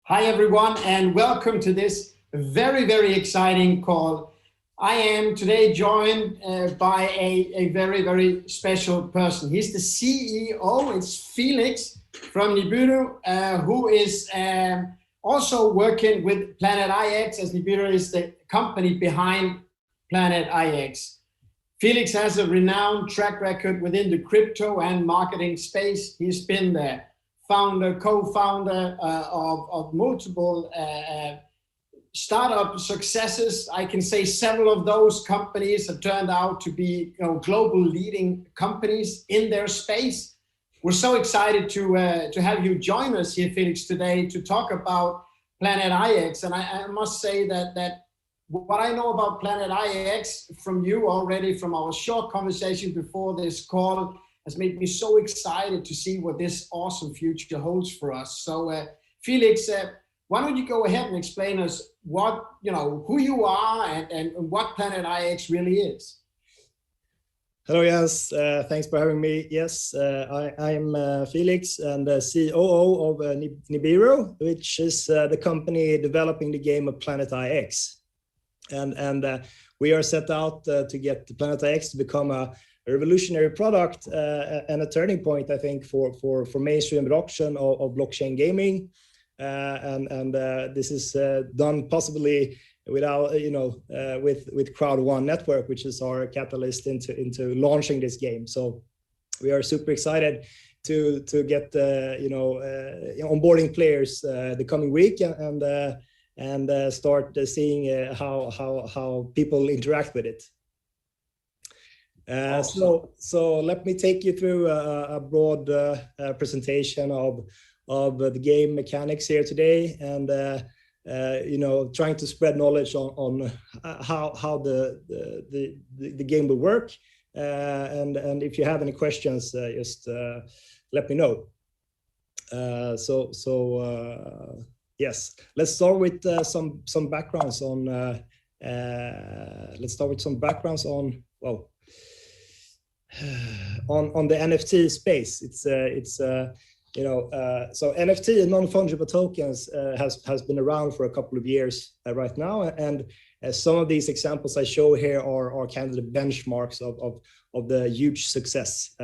Hi everyone, and welcome to this very exciting call. I am today joined by a very special person. He's the CEO, it's Felix from Nibiru, who is also working with Planet IX, as Nibiru is the company behind Planet IX. Felix has a renowned track record within the crypto and marketing space. He's been the co-founder of multiple startup successes. I can say several of those companies have turned out to be global leading companies in their space. We're so excited to have you join us here, Felix, today to talk about Planet IX. And I must say that what I know about Planet IX from you already, from our short conversation before this call, has made me so excited to see what this awesome future holds for us. So, Felix, why don't you go ahead and explain us who you are and what Planet IX really is? Hello, Jens. Thanks for having me. Yes, I'm Felix and the COO of Nibiru, which is the company developing the game of Planet IX. And we are set out to get Planet IX to become a revolutionary product and a turning point, I think, for mainstream adoption of blockchain gaming. And this is done possibly without, with Crowd1 network, which is our catalyst into launching this game. So we are super excited to get onboarding players the coming week and start seeing how people interact with it. Awesome. So let me take you through a broad presentation of the game mechanics here today, and trying to spread knowledge on how the game will work. And if you have any questions, just let me know. Yes, let's start with some backgrounds on. On the NFT space. So NFT and non-fungible tokens has been around for a couple of years right now, and some of these examples I show here are kind of the benchmarks of the huge success.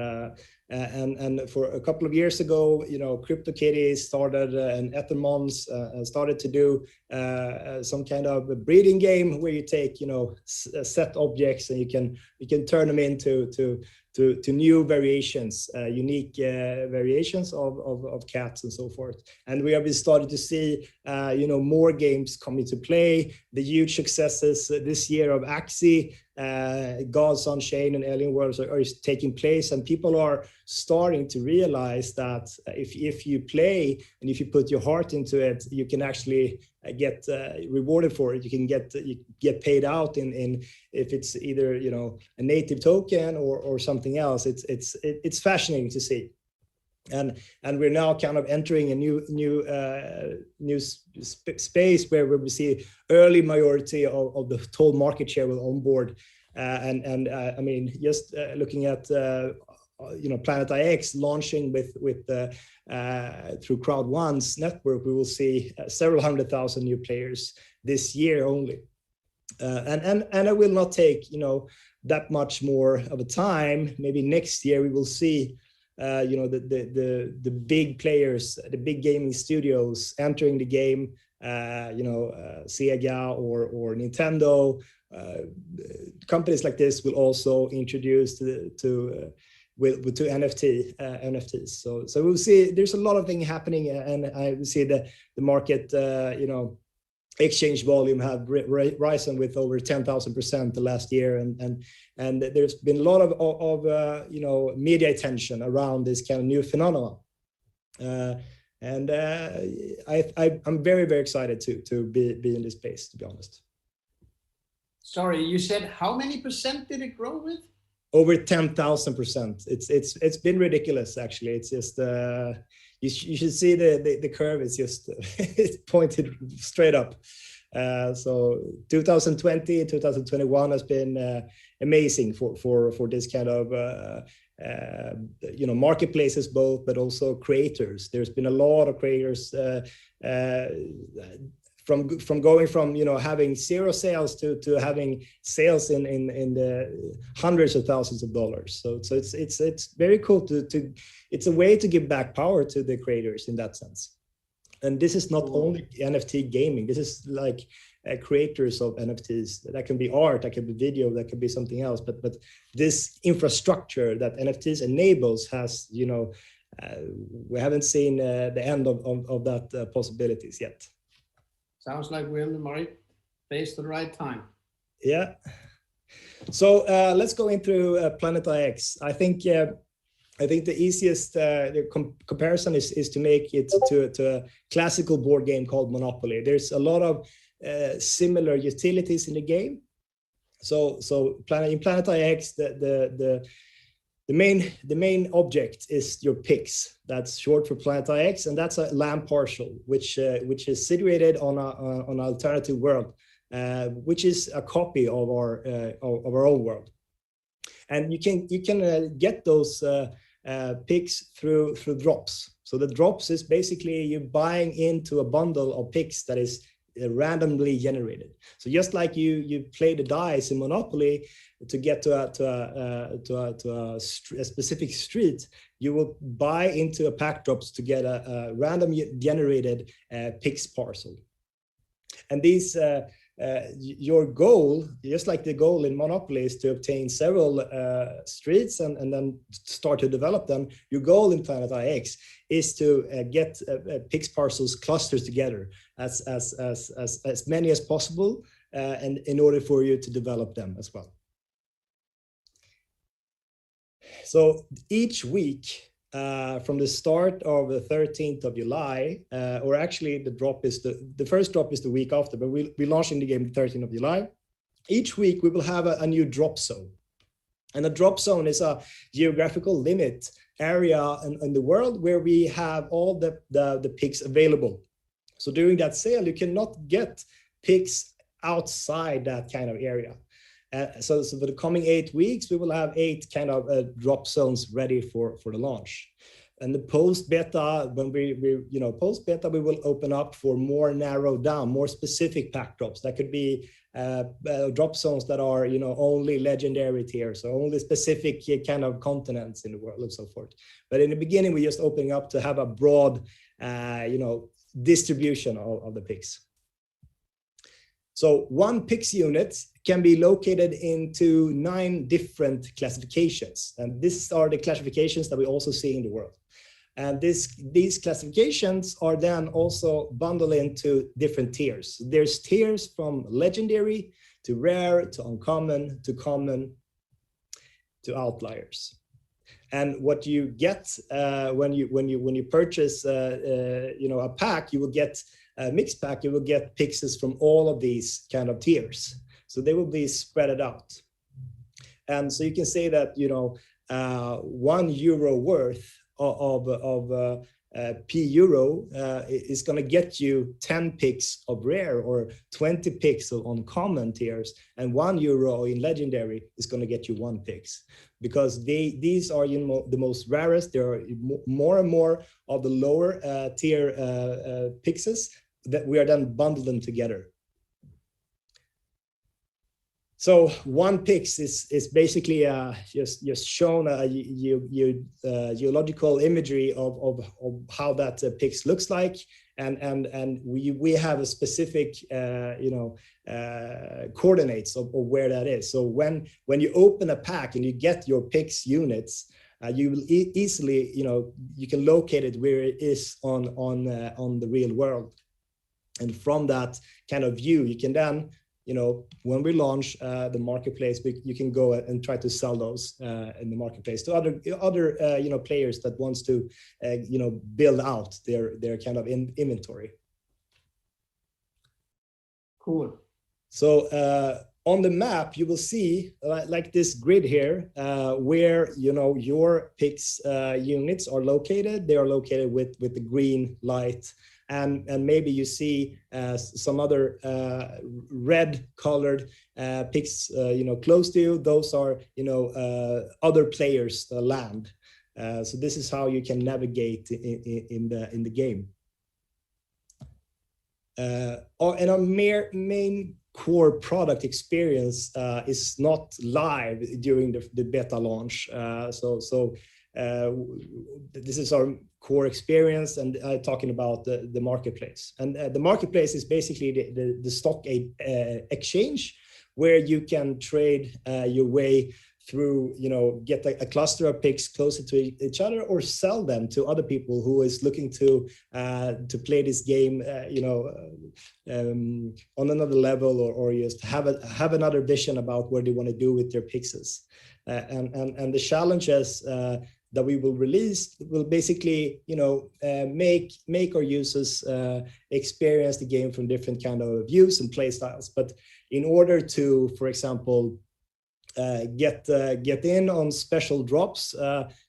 And for a couple of years ago, CryptoKitties started and Ethermons started to do some kind of a breeding game where you take set objects and you can turn them into new variations, unique variations of cats and so forth. And we have started to see more games come into play. The huge successes this year of Axie, Gods Unchained and Alien Worlds are taking place, and people are starting to realize that if you play and if you put your heart into it, you can actually get rewarded for it. You can get paid out in if it's either a native token or something else. It's fascinating to see. And we're now kind of entering a new space where we see early majority of the total market share will onboard. I mean, just looking at Planet IX launching with through Crowd1's network, we will see several 100,000 new players this year only. And it will not take that much more of a time. Maybe next year we will see the big players, the big gaming studios entering the game, Sega or Nintendo. Companies like this will also introduce to NFTs. So we'll see. There's a lot of things happening, and I will see the market, exchange volume have risen with over 10,000% the last year, and there's been a lot of media attention around this kind of new phenomenon. I'm very excited to be in this space, to be honest. Sorry, you said how many percent did it grow with? Over 10,000%. It's been ridiculous, actually. It's just you should see the curve. It's just it's pointed straight up. So 2020, 2021 has been amazing for this kind of marketplaces both, but also creators. There's been a lot of creators from going from having zero sales to having sales in the hundreds of thousands of dollars. So it's very cool to it's a way to give back power to the creators in that sense. And this is not only NFT gaming. This is like creators of NFTs. That can be art, that can be video, that can be something else. But this infrastructure that NFTs enables has, we haven't seen the end of that possibilities yet. Sounds like we're in the right place at the right time. Yeah. So let's go into Planet IX. I think the easiest comparison is to make it to a classical board game called Monopoly. There's a lot of similar utilities in the game. So in Planet IX, the main object is your pix. That's short for Planet IX, and that's a land parcel which is situated on an alternative world, which is a copy of our own world. And you can get those picks through drops. So the drops is basically you buying into a bundle of picks that is randomly generated. So just like you play the dice in Monopoly to get to a specific street, you will buy into a pack drops to get a random generated picks parcel. And these your goal, just like the goal in Monopoly, is to obtain several streets and then start to develop them. Your goal in Planet IX is to get pix parcels clusters together as many as possible, and in order for you to develop them as well. So each week, from the start of the 13th of July, or actually the drop is the first drop is the week after, but we launch in the game the 13th of July. Each week we will have a new drop zone. And a drop zone is a geographical limit area in the world where we have all the picks available. So during that sale, you cannot get picks outside that kind of area. So for the coming 8 weeks, we will have 8 kind of drop zones ready for the launch. And the post beta, when we post beta, we will open up for more narrowed down, more specific pack drops. That could be drop zones that are only legendary tiers, so only specific kind of continents in the world and so forth. But in the beginning, we're just opening up to have a broad distribution of the picks. So one pix unit can be located into 9 different classifications. And these are the classifications that we also see in the world. And these classifications are then also bundled into different tiers. There's tiers from legendary to rare to uncommon to common to outliers. And what you get when you purchase a pack, you will get a mixed pack. You will get pixels from all of these kind of tiers. So they will be spread out. And so you can say that €1 worth of P euro is going to get you 10 picks of rare or 20 picks of uncommon tiers, and €1 in legendary is going to get you 1 picks, because these are the most rarest. There are more and more of the lower tier pixels that we are then bundling together. So 1 pix is basically just shown a geological imagery of how that pix looks like, and we have a specific coordinates of where that is. So when you open a pack and you get your pix units, you will easily you can locate it where it is on the real world, and from that kind of view you can then when we launch the marketplace, you can go and try to sell those in the marketplace to other players that wants to build out their kind of inventory. Cool. So on the map you will see like this grid here where your pix units are located. They are located with the green light. and maybe you see some other red colored pics, close to you. Those are, other players' land. So this is how you can navigate in the game. And our main core product experience is not live during the beta launch. This is our core experience, and talking about the marketplace. And the marketplace is basically the stock exchange, where you can trade your way through, get a cluster of picks closer to each other, or sell them to other people who is looking to play this game, on another level, or just have another vision about what they want to do with their pixels. And the challenges that we will release will basically, make our users experience the game from different kind of views and play styles. But in order to, for example, get in on special drops,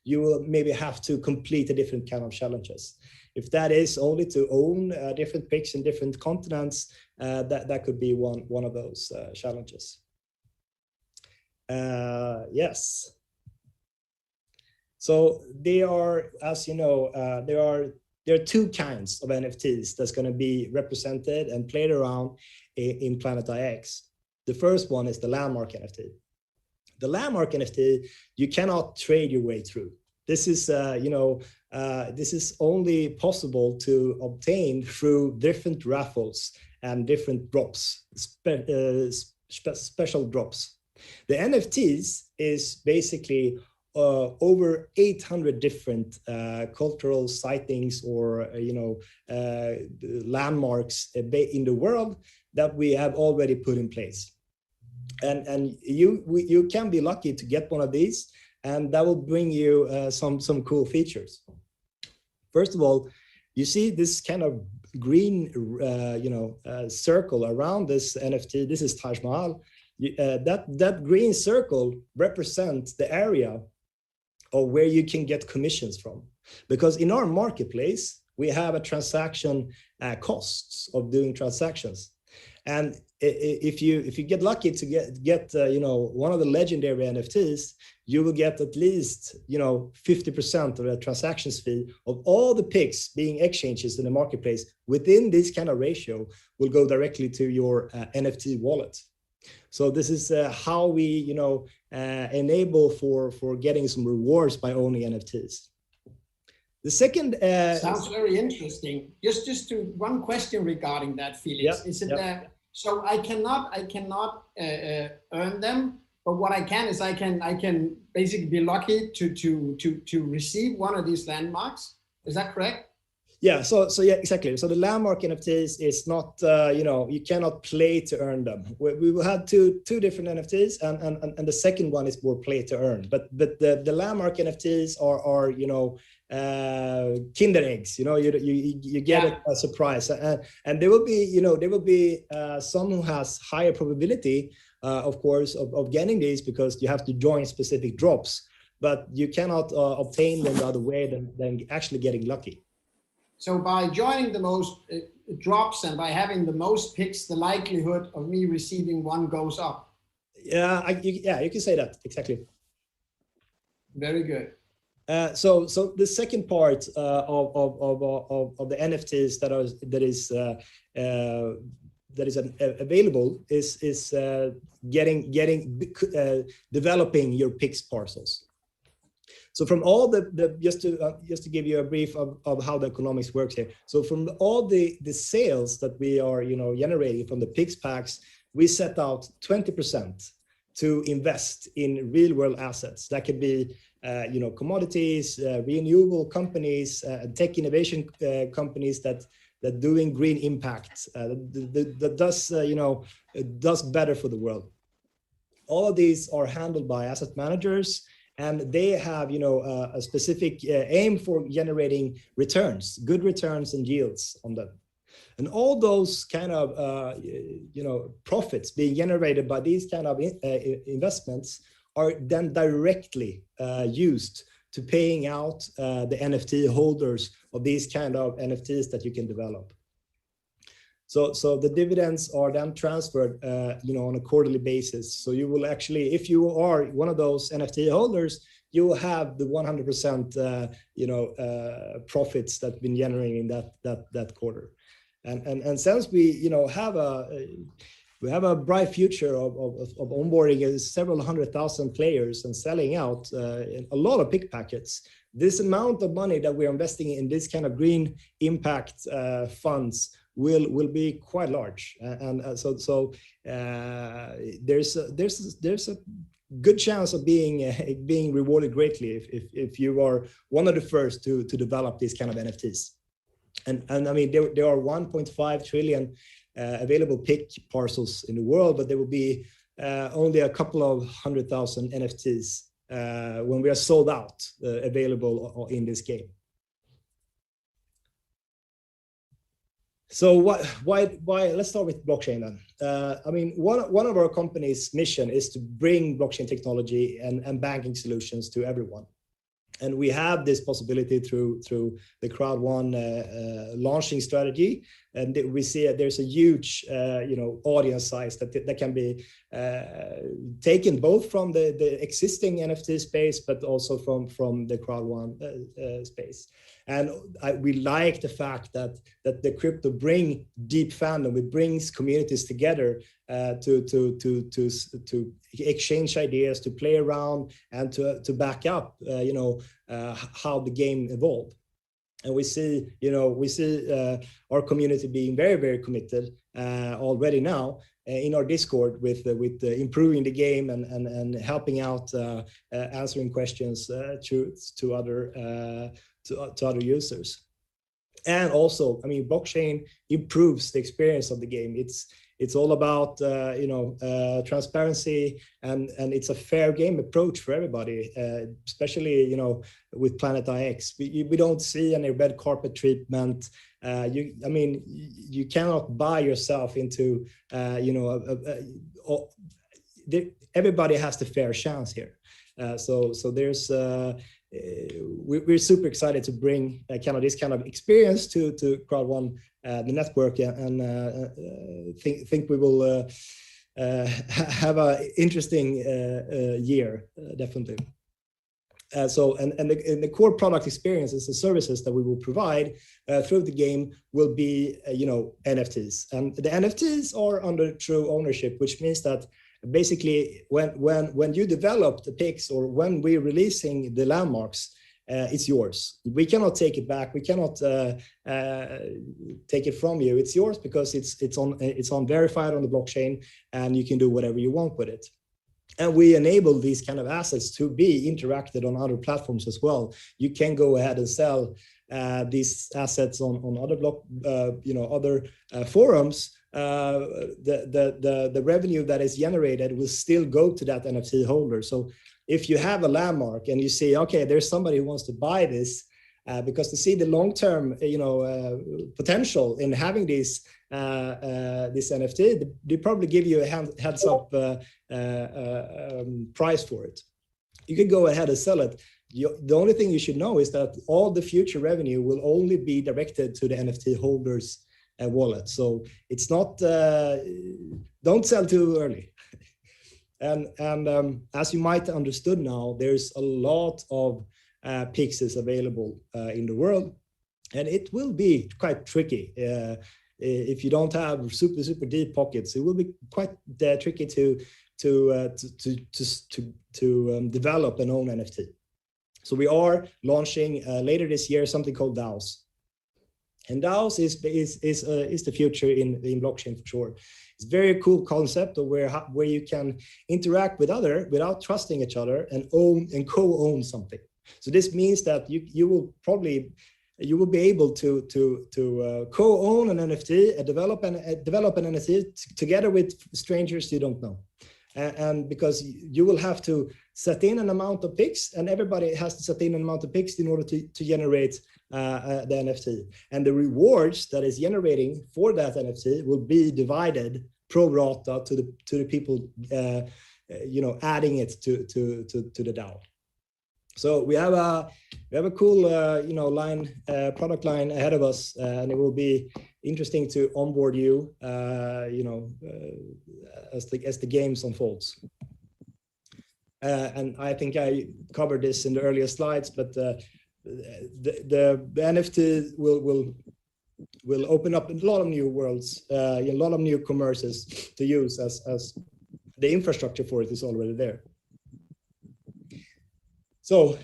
you will maybe have to complete a different kind of challenges. If that is only to own different picks in different continents, that could be one of those challenges. Yes. So there are, as you know, there are two kinds of NFTs that's going to be represented and played around in Planet IX. The first one is the landmark NFT. The landmark NFT, you cannot trade your way through. This is, this is only possible to obtain through different raffles and different drops, special drops. The NFTs is basically over 800 different cultural sightings or landmarks in the world that we have already put in place. And you can be lucky to get one of these, and that will bring you some cool features. First of all, you see this kind of green circle around this NFT. This is Taj Mahal. That green circle represents the area or where you can get commissions from, because in our marketplace we have a transaction costs of doing transactions, and if you get lucky to get one of the legendary NFTs, you will get at least 50% of the transactions fee of all the picks being exchanges in the marketplace within this kind of ratio will go directly to your NFT wallet. So this is how we enable for getting some rewards by owning NFTs. The second sounds very interesting. Just to one question regarding that, Felix. Is it so I cannot earn them, but what I can is I can basically be lucky to receive one of these landmarks. Is that correct? Yeah, so yeah, exactly. So the landmark NFTs is not, you cannot play to earn them. We will have two different NFTs, and the second one is more play to earn. But the landmark NFTs are Kinder eggs. You get it a surprise, and there will be some who has higher probability, of course, of getting these, because you have to join specific drops. But you cannot obtain them the other way than actually getting lucky. So by joining the most drops and by having the most picks, the likelihood of me receiving one goes up. Yeah, you can say that, exactly. Very good. So the second part of the NFTs that is available is developing your picks parcels. So from all just to give you a brief of how the economics works here. So from all the sales that we are generating from the Pix packs, we set out 20% to invest in real world assets. That could be commodities, renewable companies, tech innovation companies that doing green impact, that does better for the world. All of these are handled by asset managers, and they have a specific aim for generating returns, good returns and yields on them. And all those kind of profits being generated by these kind of investments are then directly used to paying out the NFT holders of these kind of NFTs that you can develop. So the dividends are then transferred, on a quarterly basis. So you will actually, if you are one of those NFT holders, you will have the 100%, profits that been generating in that quarter. And since we, have a bright future of onboarding several 100,000 players and selling out a lot of pick packets, this amount of money that we're investing in this kind of green impact funds will be quite large, so there's a good chance of being rewarded greatly if you are one of the first to develop these kind of NFTs. And I mean there are 1.5 trillion available pick parcels in the world, but there will be only a couple of 100,000 NFTs when we are sold out available in this game. So why? Let's start with blockchain then. I mean, one of our company's mission is to bring blockchain technology and banking solutions to everyone. And we have this possibility through the Crowd1 launching strategy, and we see there's a huge audience size that can be taken both from the existing NFT space, but also from the Crowd1 space. And we like the fact that the crypto bring deep fandom. It brings communities together to exchange ideas, to play around, and to back up how the game evolved. And we see our community being very, very committed already now in our Discord with improving the game and helping out, answering questions to other users. And also, I mean, blockchain improves the experience of the game. It's all about transparency, and it's a fair game approach for everybody, especially with Planet IX. We don't see any red carpet treatment. You cannot buy yourself into everybody has the fair chance here. So there's we're super excited to bring this kind of experience to Crowd1, the network, and think we will have an interesting year, definitely. So the core product experiences, the services that we will provide through the game will be NFTs, and the NFTs are under true ownership, which means that basically when you develop the picks or when we're releasing the landmarks, it's yours. We cannot take it back. We cannot take it from you. It's yours because it's on verified on the blockchain, and you can do whatever you want with it. And we enable these kind of assets to be interacted on other platforms as well. You can go ahead and sell these assets on other other forums. The revenue that is generated will still go to that NFT holder. So if you have a landmark and you see, okay, there's somebody who wants to buy this because they see the long-term, potential in having this NFT, they probably give you a heads-up price for it. You can go ahead and sell it. The only thing you should know is that all the future revenue will only be directed to the NFT holders' wallet. So it's not, don't sell too early. And as you might have understood now, there's a lot of pixels available in the world, and it will be quite tricky. If you don't have super deep pockets, it will be quite tricky to develop an own NFT. So we are launching later this year something called DAOs. And DAOs is the future in blockchain for sure. It's a very cool concept of where you can interact with other without trusting each other and own and co-own something. So this means that you will be able to co-own an NFT, develop an NFT together with strangers you don't know. And because you will have to set in an amount of picks, and everybody has to set in an amount of picks in order to generate the NFT. And the rewards that is generating for that NFT will be divided pro rata to the people, adding it to the DAO. So we have a cool product line ahead of us, and it will be interesting to onboard you, as the games unfolds. And I think I covered this in the earlier slides, but the NFT will open up a lot of new worlds, a lot of new commerces to use, as the infrastructure for it is already there. So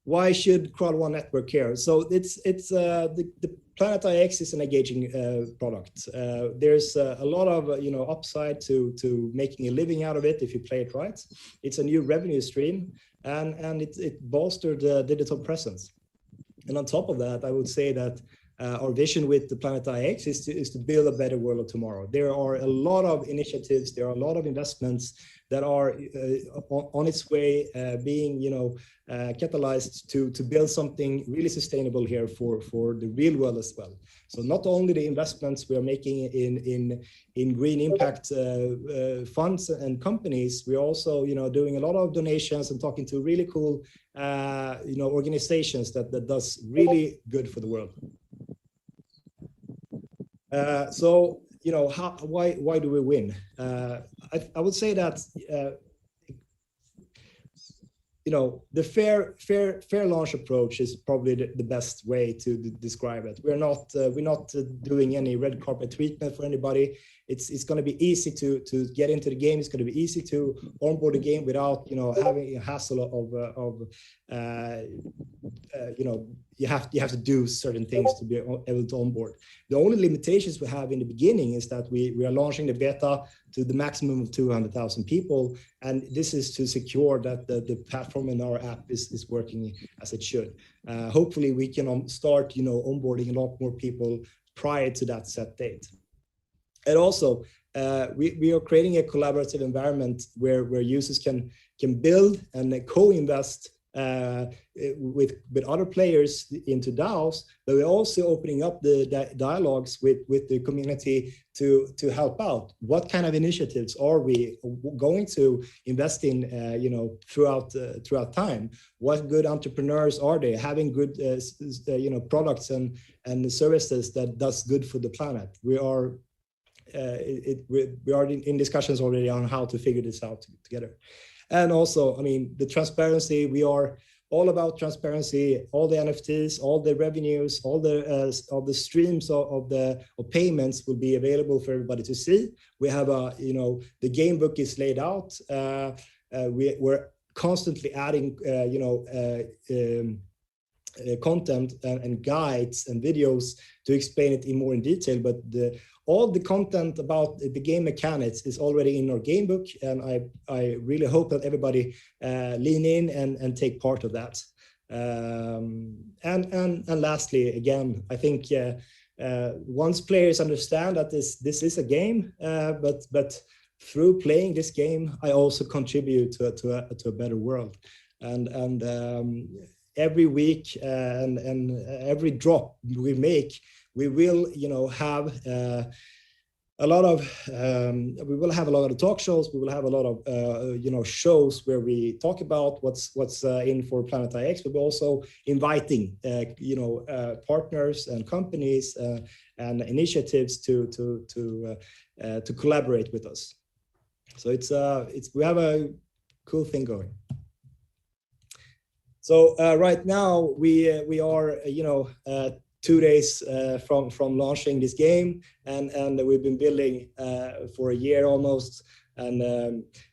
why should Crowd1 network care? So it's the Planet IX is an engaging product. There's a lot of upside to making a living out of it if you play it right. It's a new revenue stream, and it bolstered digital presence. And on top of that, I would say that our vision with the Planet IX is to build a better world of tomorrow. There are a lot of initiatives, there are a lot of investments that are on its way, being catalyzed to build something really sustainable here for the real world as well. So not only the investments we are making in green impact funds and companies, we're also doing a lot of donations and talking to really cool organizations that does really good for the world. So why do we win? I would say that the fair launch approach is probably the best way to describe it. We're not doing any red carpet treatment for anybody. It's going to be easy to get into the game. It's going to be easy to onboard the game without having a hassle of you have to do certain things to be able to onboard. The only limitations we have in the beginning is that we are launching the beta to the maximum of 200,000 people, and this is to secure that the platform in our app is working as it should. Hopefully we can start onboarding a lot more people prior to that set date. And also we are creating a collaborative environment where users can build and co-invest with other players into DAOs, but we're also opening up the dialogues with the community to help out. What kind of initiatives are we going to invest in throughout time? What good entrepreneurs are they having good products and services that does good for the planet? We are in discussions already on how to figure this out together. And also, I mean, the transparency, we are all about transparency. All the NFTs, all the revenues, all the streams of payments will be available for everybody to see. We have the game book is laid out. We're constantly adding content and guides and videos to explain it in more in detail, but all the content about the game mechanics is already in our game book, and I really hope that everybody lean in and take part of that. And lastly, again, I think once players understand that this is a game, but through playing this game, I also contribute to a better world. And every week and every drop we make, we will have a lot of talk shows. We will have a lot of shows where we talk about what's in for Planet IX, but we're also inviting partners and companies and initiatives to collaborate with us. So we have a cool thing going. So right now we are 2 days from launching this game, and we've been building for a year almost, and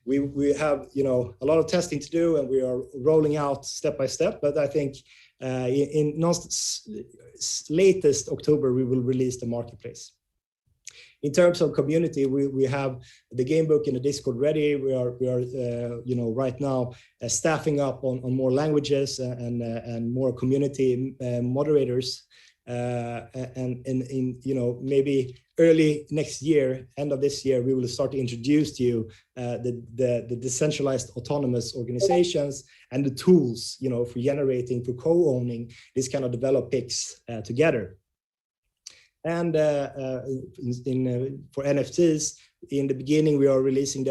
we have a lot of testing to do, and we are rolling out step by step. But I think in latest October we will release the marketplace. In terms of community, we have the game book and the Discord ready. We are right now staffing up on more languages and more community moderators. And in maybe early next year, end of this year, we will start to introduce to you the decentralized autonomous organizations and the tools for generating, for co-owning this kind of develop picks together. And for NFTs, in the beginning we are releasing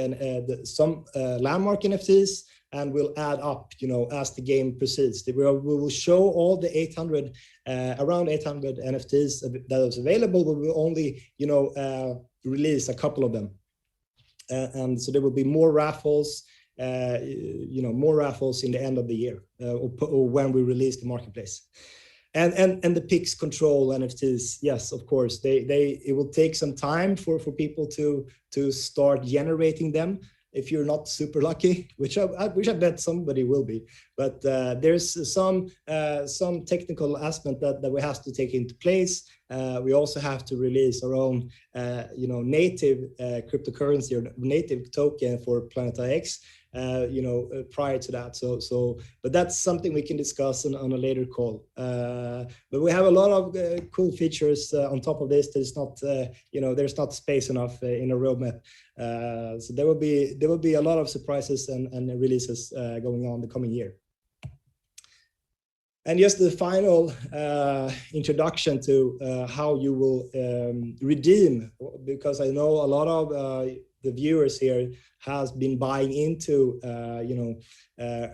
some landmark NFTs. and will add up, as the game proceeds. We will show all the 800, around 800 NFTs that is available, but we'll only, release a couple of them. And so there will be more raffles, more raffles in the end of the year, or when we release the marketplace. And the PIX control NFTs, yes, of course, it will take some time for people to start generating them. If you're not super lucky, which I bet somebody will be, but there's some technical aspect that we have to take into place. We also have to release our own, native cryptocurrency or native token for Planet IX, prior to that. But that's something we can discuss on a later call. But we have a lot of cool features on top of this. There's not, there's not space enough in a roadmap. So there will be a lot of surprises and releases going on the coming year. And just the final introduction to how you will redeem, because I know a lot of the viewers here has been buying into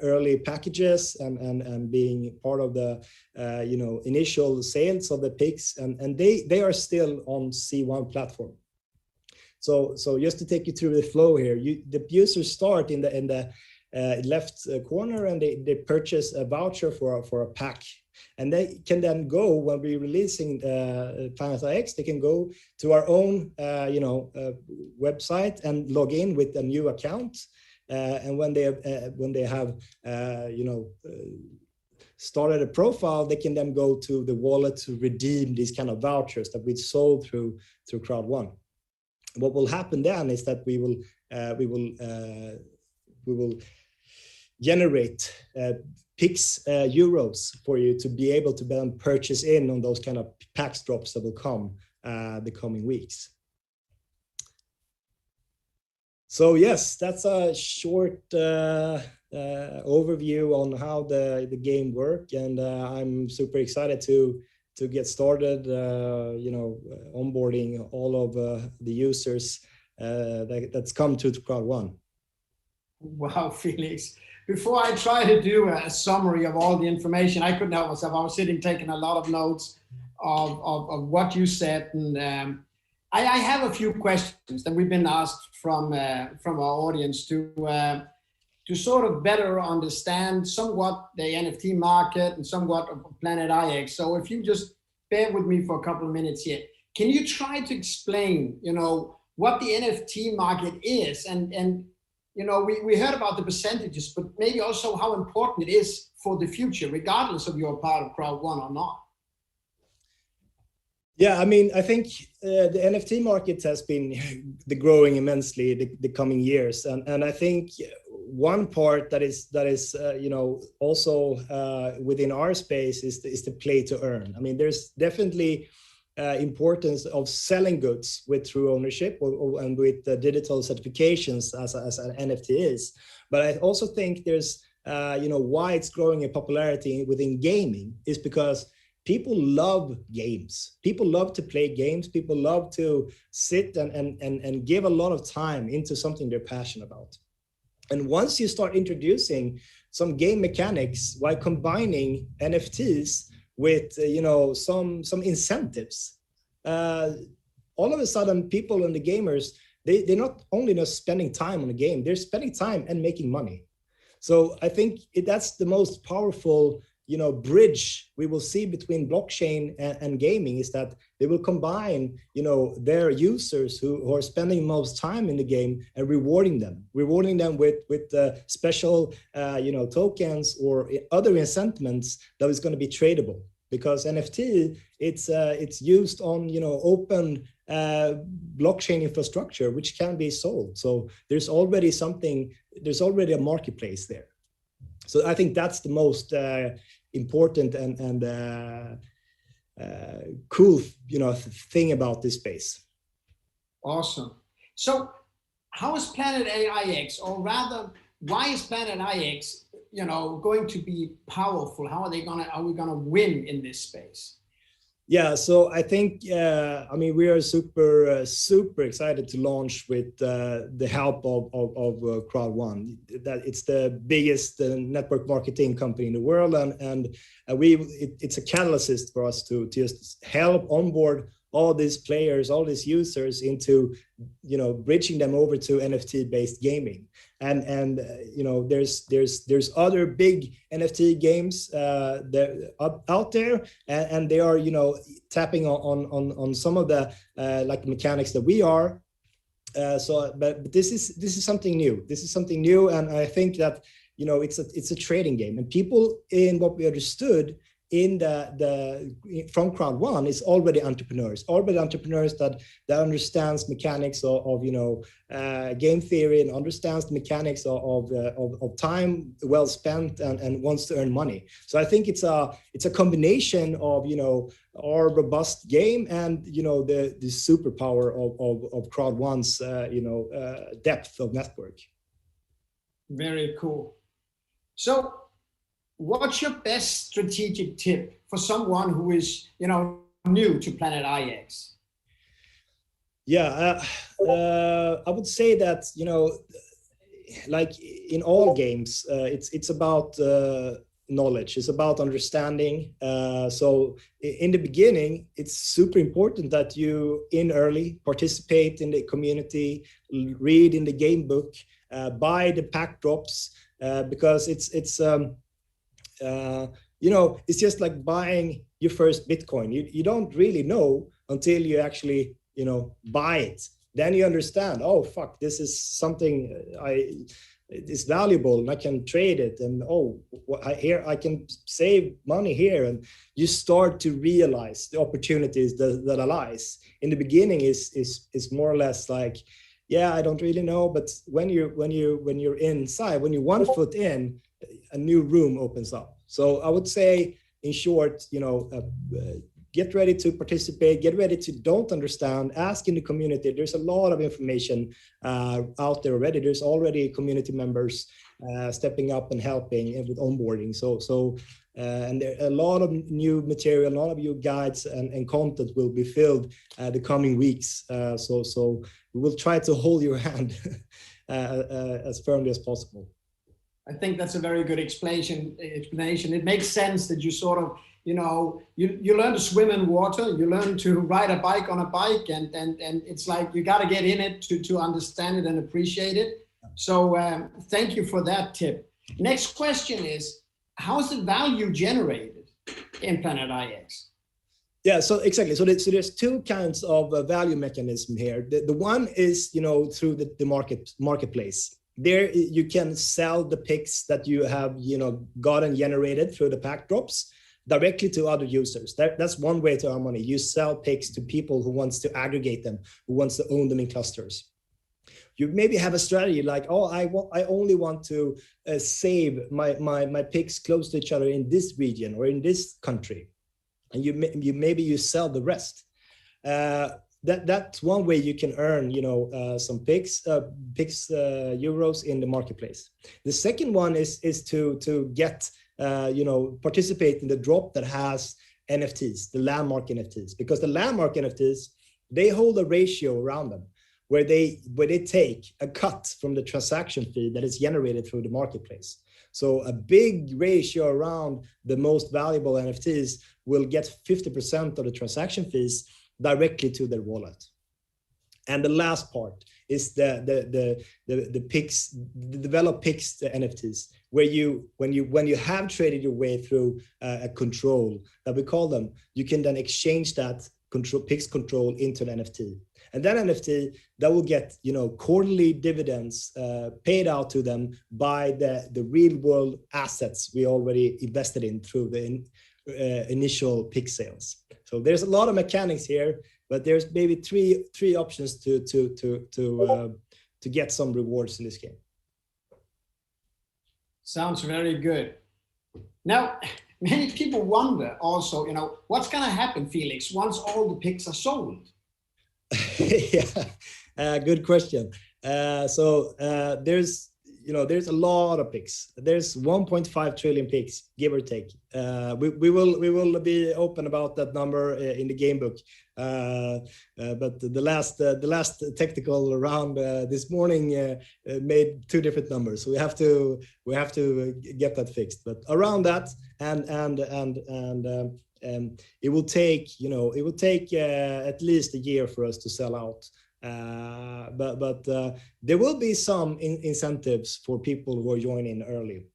early packages and being part of the initial sales of the PIX, and they are still on C1 platform. So just to take you through the flow here, the users start in the left corner, and they purchase a voucher for a pack, and they can then go, when we're releasing Planet IX, they can go to our own website and log in with a new account, and when they have started a profile, they can then go to the wallet to redeem these kind of vouchers that we sold through Crowd1. What will happen then is that we will generate PIX euros for you to be able to then purchase in on those kind of PAX drops that will come the coming weeks. So yes, that's a short overview on how the game works, and I'm super excited to get started, onboarding all of the users that's come to Crowd1. Wow, Felix. Before I try to do a summary of all the information, I couldn't help myself. I was sitting taking a lot of notes of what you said. And I have a few questions that we've been asked from our audience to sort of better understand somewhat the NFT market and somewhat of Planet IX. So if you just bear with me for a couple of minutes here, can you try to explain, what the NFT market is? And we heard about the percentages, but maybe also how important it is for the future, regardless of you're part of Crowd1 or not. Yeah, I mean, I think the NFT market has been growing immensely the coming years, and I think one part that is also within our space is the play to earn. I mean, there's definitely importance of selling goods with true ownership and with digital certifications as an NFT is. But I also think there's, why it's growing in popularity within gaming is because people love games. People love to play games. People love to sit and give a lot of time into something they're passionate about. And once you start introducing some game mechanics while combining NFTs with some incentives, all of a sudden people and the gamers, they're not only just spending time on a game, they're spending time and making money. So I think that's the most powerful bridge we will see between blockchain and gaming, is that they will combine their users who are spending most time in the game and rewarding them with special tokens or other incentives that is going to be tradable, because NFT it's used on open blockchain infrastructure which can be sold. So there's already a marketplace there. So I think that's the most important and cool thing about this space. Awesome. So how is Planet IX, or rather why is Planet IX going to be powerful? Are we gonna win in this space? Yeah, so I think, I mean, we are super excited to launch with the help of Crowd1. That it's the biggest network marketing company in the world, and it's a catalyst for us to just help onboard all these players, all these users into, bridging them over to NFT-based gaming. And there's other big NFT games that out there, and they are tapping on some of the like mechanics that we are. But this is something new. This is something new, and I think that it's a trading game, and people, in what we understood in from Crowd1, is already entrepreneurs that understands mechanics of game theory, and understands the mechanics of time well spent, and wants to earn money. So I think it's a combination of our robust game and the superpower of Crowd1's depth of network. Very cool. So what's your best strategic tip for someone who is, new to Planet IX? Yeah, I would say that, like in all games, it's about knowledge. It's about understanding. So in the beginning, it's super important that you in early participate in the community, read in the game book, buy the pack drops, because it's just like buying your first Bitcoin. You don't really know until you actually, buy it. Then you understand, oh, fuck, this is something it's valuable, and I can trade it. And here I can save money here. And you start to realize the opportunities that lies. In the beginning is more or less like, yeah, I don't really know. But when you're inside, when you're 1 foot in, a new room opens up. So I would say, in short, get ready to participate, get ready to don't understand, ask in the community. There's a lot of information out there already. There's already community members stepping up and helping with onboarding. And there are a lot of new material, a lot of new guides and content will be filled the coming weeks. So we will try to hold your hand as firmly as possible. I think that's a very good explanation. It makes sense that you sort of, you learn to swim in water, you learn to ride a bike on a bike, and it's like you got to get in it to understand it and appreciate it. So thank you for that tip. Next question is, how is the value generated in Planet IX? Yeah, so exactly. So there's two kinds of value mechanism here. The one is, through the marketplace. There you can sell the picks that you have, gotten generated through the pack drops directly to other users. That's one way to earn money. You sell picks to people who wants to aggregate them, who wants to own them in clusters. You maybe have a strategy like, I only want to save my picks close to each other in this region or in this country, and maybe you sell the rest. That's one way you can earn, some picks euros in the marketplace. The second one is to get, participate in the drop that has NFTs, the landmark NFTs, because the landmark NFTs, they hold a ratio around them where they take a cut from the transaction fee that is generated through the marketplace. So a big ratio around the most valuable NFTs will get 50% of the transaction fees directly to their wallet. And the last part is the picks, the developed picks, the NFTs, where when you have traded your way through a control that we call them, you can then exchange that picks control into an NFT. And that NFT that will get quarterly dividends paid out to them by the real world assets we already invested in through the initial pick sales. So there's a lot of mechanics here, but there's maybe three options to get some rewards in this game. Sounds very good. Now, many people wonder also, what's going to happen, Felix, once all the picks are sold? Yeah, good question. So there's, there's a lot of picks. There's 1.5 trillion picks, give or take. We will be open about that number in the game book. But the last technical round this morning made two different numbers. So we have to get that fixed. But around that, and it will take at least a year for us to sell out. But there will be some incentives for people who are joining early.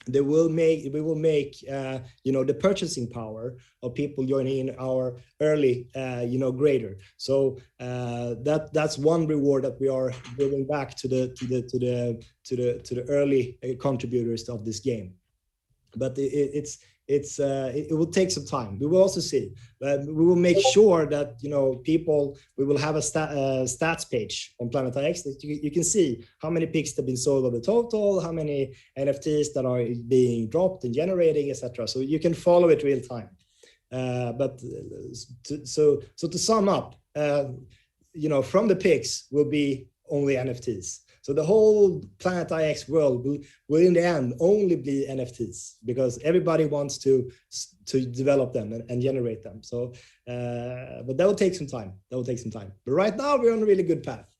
We will make the purchasing power of people joining our early greater. So that's one reward that we are giving back to the early contributors of this game. But it will take some time. We will also see. We will make sure that we will have a stats page on Planet.ix that you can see how many picks have been sold of the total, how many NFTs that are being dropped and generating, etc. So you can follow it real time. So to sum up, from the picks will be only NFTs. So the whole Planet.ix world will in the end only be NFTs, because everybody wants to develop them and generate them. So, but that will take some time. But right now we're on a really good path.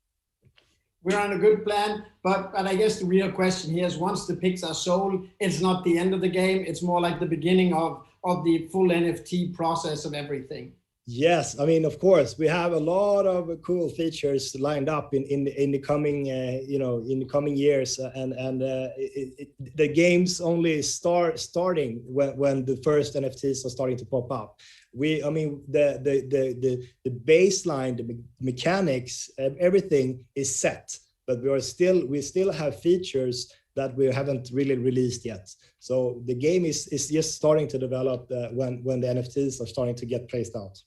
We're on a good plan, but I guess the real question here is, once the picks are sold, it's not the end of the game. It's more like the beginning of the full NFT process of everything. Yes, I mean, of course, we have a lot of cool features lined up in the coming years, and the game's only starting when the first NFTs are starting to pop up. The baseline, the mechanics, everything is set, but we still have features that we haven't really released yet. So the game is just starting to develop when the NFTs are starting to get placed out.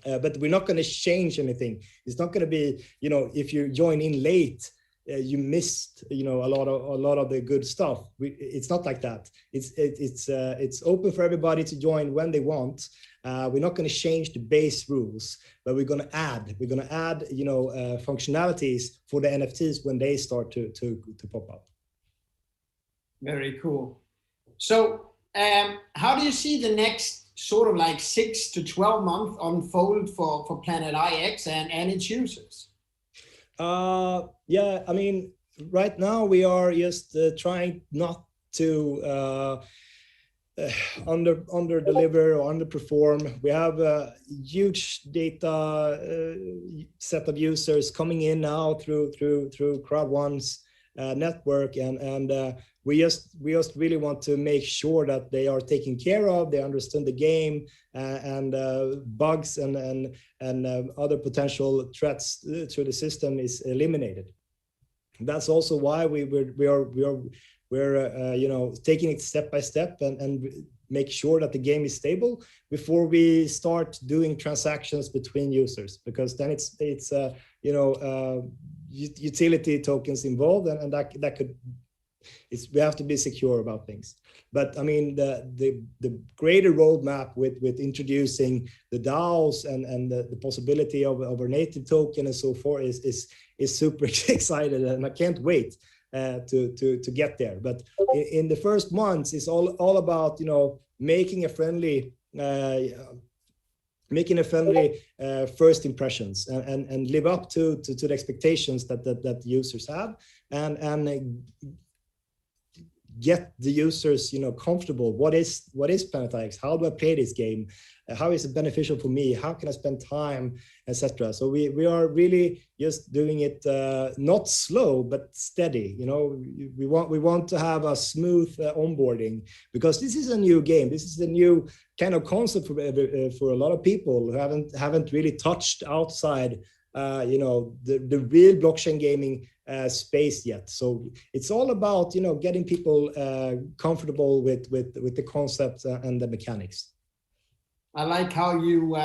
But we're not going to change anything. It's not going to be, if you join in late, you missed, a lot of the good stuff. It's not like that. It's open for everybody to join when they want. We're not going to change the base rules, but we're going to add functionalities for the NFTs when they start to pop up. Very cool. So how do you see the next sort of like 6 to 12 months unfold for Planet.ix and its users? Yeah, I mean, right now we are just trying not to under deliver or underperform. We have a huge data set of users coming in now through Crowd1's network, and we just really want to make sure that they are taken care of, they understand the game, and bugs and other potential threats to the system is eliminated. That's also why we're taking it step by step and make sure that the game is stable before we start doing transactions between users, because then it's utility tokens involved, and that could. We have to be secure about things. But I mean, the greater roadmap with introducing the DAOs and the possibility of our native token and so forth is super excited, and I can't wait to get there. But in the first months, it's all about making a friendly first impressions and live up to the expectations that the users have, and get the users comfortable. What is Planet.ix? How do I play this game? How is it beneficial for me? How can I spend time, etc.? So we are really just doing it not slow but steady. We want to have a smooth onboarding, because this is a new game. This is a new kind of concept for a lot of people who haven't really touched outside the real blockchain gaming space yet. So it's all about getting people comfortable with the concepts and the mechanics. I like how you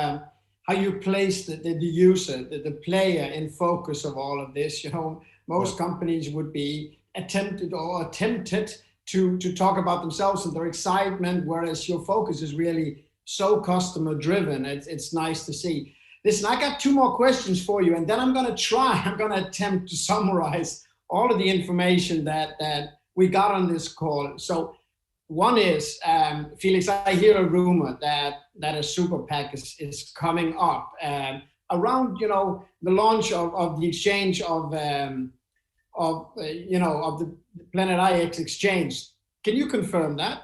place the user, the player in focus of all of this. Most companies would be attempted to talk about themselves and their excitement, whereas your focus is really so customer driven. It's nice to see. Listen, I got 2 more questions for you, and then I'm going to attempt to summarize all of the information that we got on this call. So one is, Felix, I hear a rumor that a super PAC is coming up around, you know, the launch of the exchange of the Planet IX exchange. Can you confirm that?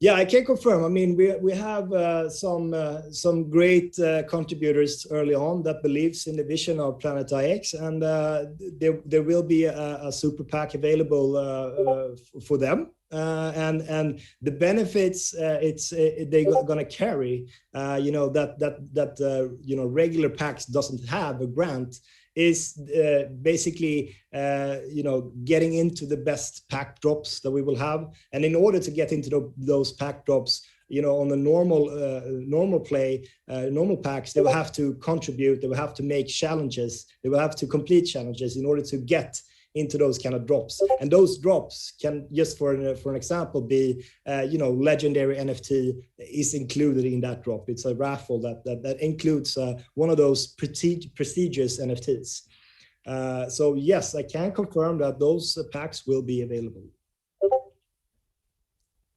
Yeah, I can confirm. I mean, we have some great contributors early on that believes in the vision of Planet IX, and there will be a super PAC available for them. And the benefits they're going to carry, that regular PACs doesn't have a grant, is basically getting into the best PAC drops that we will have. And in order to get into those PAC drops, on the normal play, normal PACs, they will have to contribute, they will have to make challenges, they will have to complete challenges in order to get into those kind of drops. And those drops can, just for an example, be legendary NFT is included in that drop. It's a raffle that includes one of those prestigious NFTs. So yes, I can confirm that those packs will be available.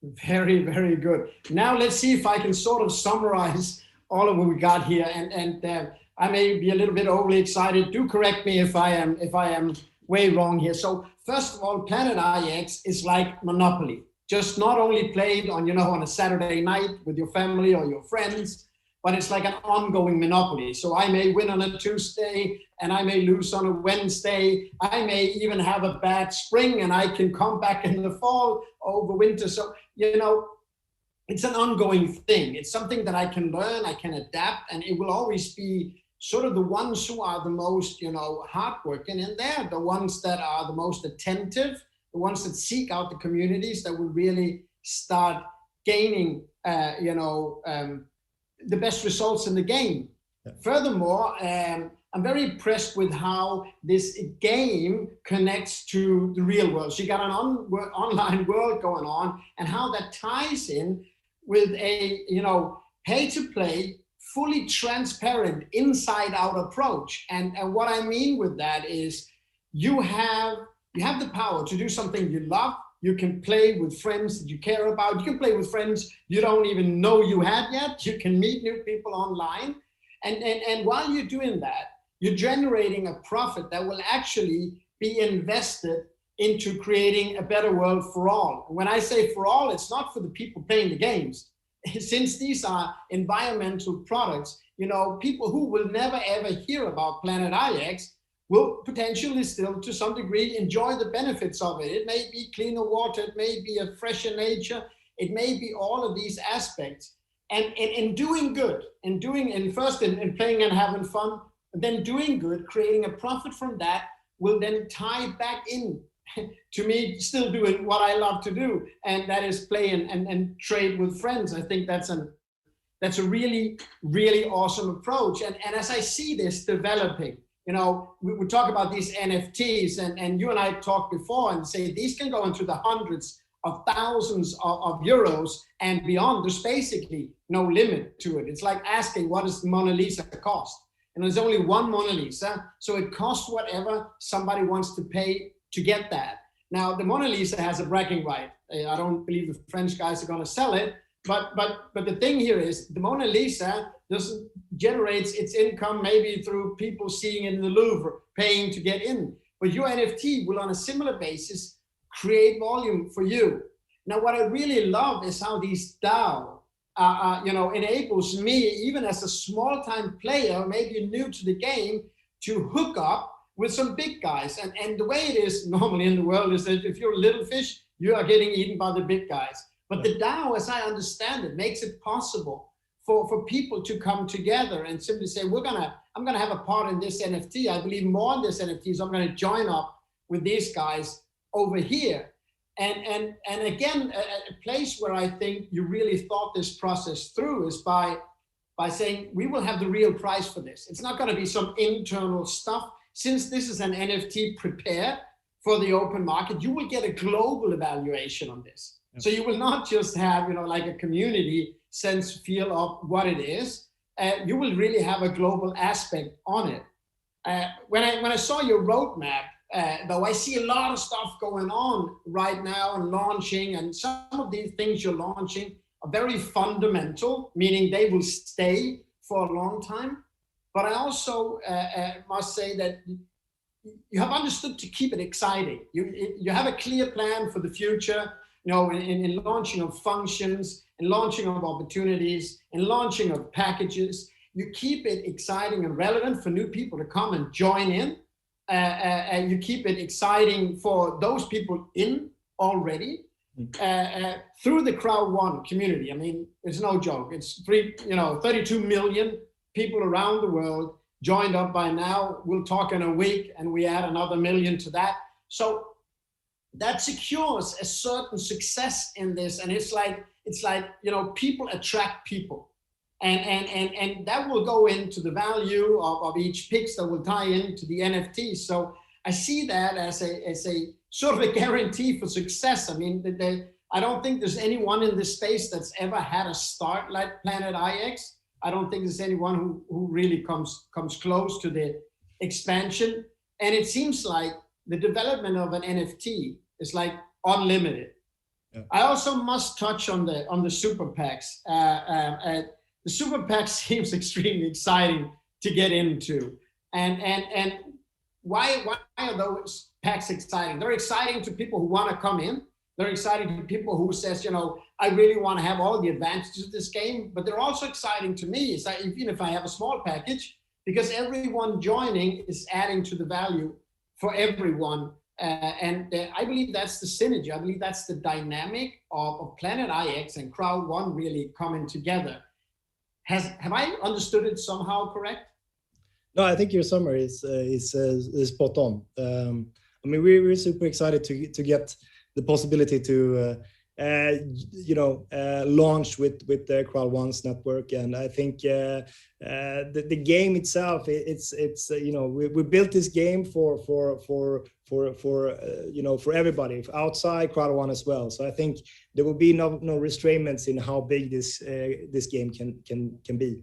Very, very good. Now let's see if I can sort of summarize all of what we got here. And I may be a little bit overly excited. Do correct me if I am way wrong here. So first of all, Planet IX is like Monopoly, just not only played on, on a Saturday night with your family or your friends, but it's like an ongoing Monopoly. So I may win on a Tuesday and I may lose on a Wednesday. I may even have a bad spring and I can come back in the fall, over winter. So, it's an ongoing thing. It's something that I can learn, I can adapt, and it will always be sort of the ones who are the most, hardworking, and they're the ones that are the most attentive, the ones that seek out the communities that will really start gaining, the best results in the game. Yeah. Furthermore, I'm very impressed with how this game connects to the real world. So you got an online world going on, and how that ties in with a, pay to play, fully transparent, inside out approach. And what I mean with that is you have the power to do something you love. You can play with friends that you care about. You can play with friends you don't even know you had yet. You can meet new people online. And while you're doing that, you're generating a profit that will actually be invested into creating a better world for all. When I say for all, it's not for the people playing the games. Since these are environmental products, people who will never ever hear about Planet IX will potentially still, to some degree, enjoy the benefits of it. It may be cleaner water, it may be a fresher nature, it may be all of these aspects. And in doing good, in playing and having fun, then doing good, creating a profit from that will then tie back in to me still doing what I love to do, and that is play and trade with friends. I think that's a really, really awesome approach. And as I see this developing, we talk about these NFTs, and you and I talked before and say these can go into the hundreds of thousands of euros and beyond. There's basically no limit to it. It's like asking, what does the Mona Lisa cost? And there's only one Mona Lisa, so it costs whatever somebody wants to pay to get that. Now, the Mona Lisa has a bragging right. I don't believe the French guys are going to sell it, but the thing here is the Mona Lisa generates its income maybe through people seeing it in the Louvre, paying to get in. But your NFT will, on a similar basis, create volume for you. Now, what I really love is how these DAO, enables me, even as a small-time player, maybe new to the game, to hook up with some big guys. And the way it is normally in the world is that if you're a little fish, you are getting eaten by the big guys. But the DAO, as I understand it, makes it possible for people to come together and simply say, I'm gonna have a part in this NFT. I believe more in this NFT, so I'm gonna join up with these guys over here. And again, a place where I think you really thought this process through is by saying, we will have the real price for this. It's not gonna be some internal stuff. Since this is an NFT prepared for the open market, you will get a global evaluation on this. Yep. So you will not just have, like a community sense feel of what it is. You will really have a global aspect on it. When I saw your roadmap, though I see a lot of stuff going on right now and launching, and some of these things you're launching are very fundamental, meaning they will stay for a long time. But I also must say that you have understood to keep it exciting. You have a clear plan for the future, in launching of functions, in launching of opportunities, in launching of packages. You keep it exciting and relevant for new people to come and join in. And you keep it exciting for those people in already through the Crowd1 community. I mean, it's no joke. It's 32 million people around the world joined up by now. We'll talk in a week and we add another million to that. So that secures a certain success in this. And it's like, people attract people. And that will go into the value of each pix that will tie into the NFT. So I see that as a sort of a guarantee for success. I mean, I don't think there's anyone in this space that's ever had a start like Planet IX. I don't think there's anyone who really comes close to the expansion. And it seems like the development of an NFT is like unlimited. Yeah. I also must touch on the super PACs. The super PAC seems extremely exciting to get into. And why are those PACs exciting? They're exciting to people who want to come in. They're exciting to people who says, I really want to have all the advantages of this game, but they're also exciting to me, is that even if I have a small package, because everyone joining is adding to the value for everyone. And I believe that's the synergy. I believe that's the dynamic of Planet IX and Crowd1 really coming together. Have I understood it somehow correct? No, I think your summary is spot on. I mean, we're super excited to get the possibility to launch with the Crowd1's network, and I think the game itself, we built this game for everybody outside Crowd1 as well. So I think there will be no restraints in how big this game can be.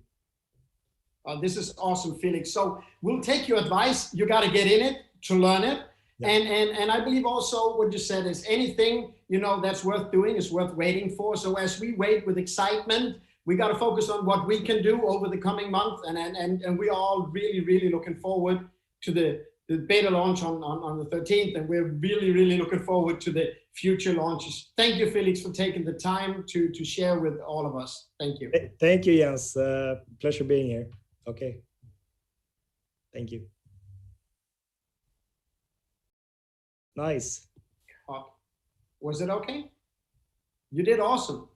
This is awesome, Felix. So we'll take your advice. You got to get in it to learn it. Yeah. And I believe also what you said is anything, that's worth doing is worth waiting for. So as we wait with excitement, we got to focus on what we can do over the coming month. And we are all really, really looking forward to the beta launch on the 13th. And we're really, really looking forward to the future launches. Thank you, Felix, for taking the time to share with all of us. Thank you. Thank you, Jens. Pleasure being here. Okay. Thank you. Nice. Was it okay? You did awesome.